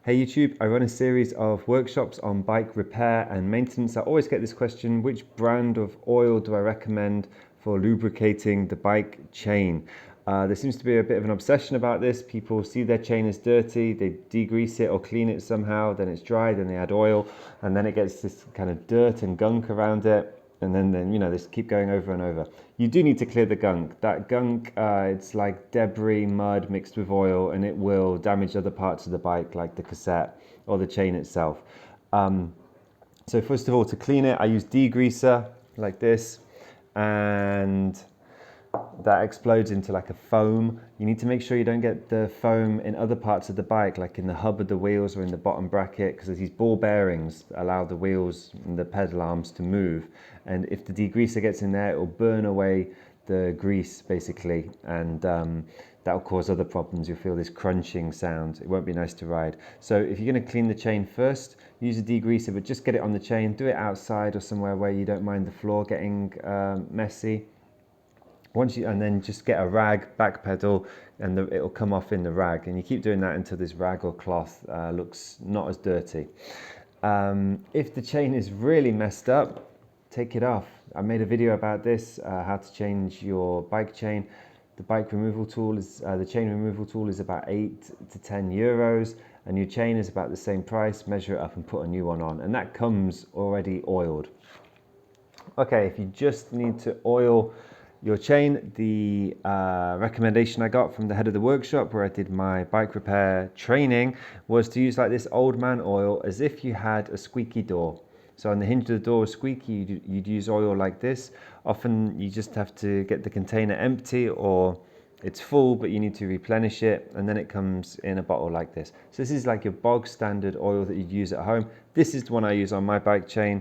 Hey YouTube, I run a series of workshops on bike repair and maintenance. I always get this question, which brand of oil do I recommend for lubricating the bike chain? There seems to be a bit of an obsession about this. People see their chain as dirty, they degrease it or clean it somehow, then it's dry, then they add oil, and then it gets this kind of dirt and gunk around it. And then you know, this keep going over and over. You do need to clear the gunk. That gunk, it's like debris, mud mixed with oil, and it will damage other parts of the bike, like the cassette or the chain itself. So first of all, to clean it, I use degreaser like this, and that explodes into like a foam. You need to make sure you don't get the foam in other parts of the bike, like in the hub of the wheels or in the bottom bracket, because these ball bearings allow the wheels and the pedal arms to move. And if the degreaser gets in there, it will burn away the grease basically, and that will cause other problems. You'll feel this crunching sound. It won't be nice to ride. So if you're going to clean the chain first, use a degreaser, but just get it on the chain. Do it outside or somewhere where you don't mind the floor getting messy. And then just get a rag, back pedal, and it'll come off in the rag. And you keep doing that until this rag or cloth looks not as dirty. If the chain is really messed up, take it off. I made a video about this, how to change your bike chain. The bike removal tool is, the chain removal tool is about 8 to 10 euros, and your chain is about the same price. Measure it up and put a new one on, and that comes already oiled. Okay, if you just need to oil your chain, the recommendation I got from the head of the workshop where I did my bike repair training was to use like this old man oil, as if you had a squeaky door. So on the hinge of the door was squeaky, you'd use oil like this. Often you just have to get the container empty, or it's full but you need to replenish it, and then it comes in a bottle like this. So this is like your bog standard oil that you'd use at home. This is the one I use on my bike chain,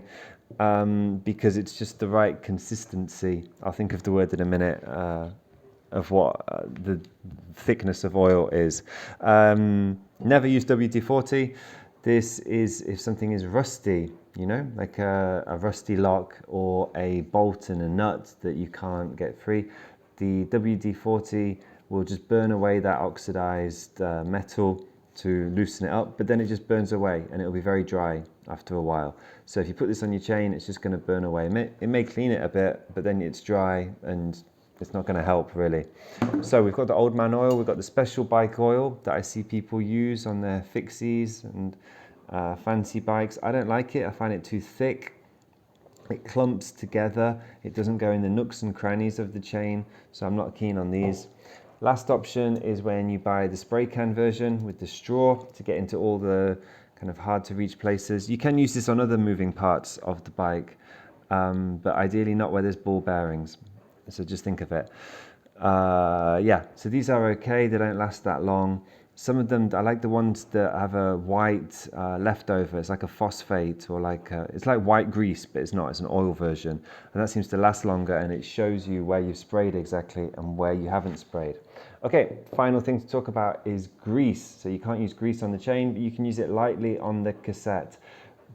because it's just the right consistency. I'll think of the word in a minute, of what the thickness of oil is. Never use WD40. This is if something is rusty, you know, like a rusty lock or a bolt and a nut that you can't get free. The WD40 will just burn away that oxidized metal to loosen it up, but then it just burns away and it'll be very dry after a while. So if you put this on your chain, it's just going to burn away. It may clean it a bit, but then it's dry and it's not going to help really. So we've got the old man oil, we've got the special bike oil that I see people use on their fixies and fancy bikes. I don't like it. I find it too thick. It clumps together. It doesn't go in the nooks and crannies of the chain, so I'm not keen on these. Last option is when you buy the spray can version with the straw to get into all the kind of hard to reach places. You can use this on other moving parts of the bike, but ideally not where there's ball bearings. So just think of it. Yeah, so these are okay. They don't last that long. Some of them, I like the ones that have a white leftover. It's like a phosphate, or like it's like white grease, but it's not. It's an oil version, and that seems to last longer, and it shows you where you've sprayed exactly and where you haven't sprayed. Okay, final thing to talk about is grease. So you can't use grease on the chain, but you can use it lightly on the cassette.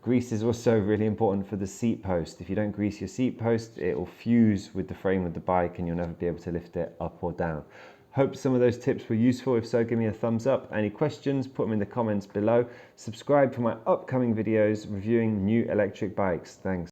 Grease is also really important for the seat post. If you don't grease your seat post, it will fuse with the frame of the bike and you'll never be able to lift it up or down. Hope some of those tips were useful. If so, give me a thumbs up. Any questions, put them in the comments below. Subscribe for my upcoming videos reviewing new electric bikes. Thanks.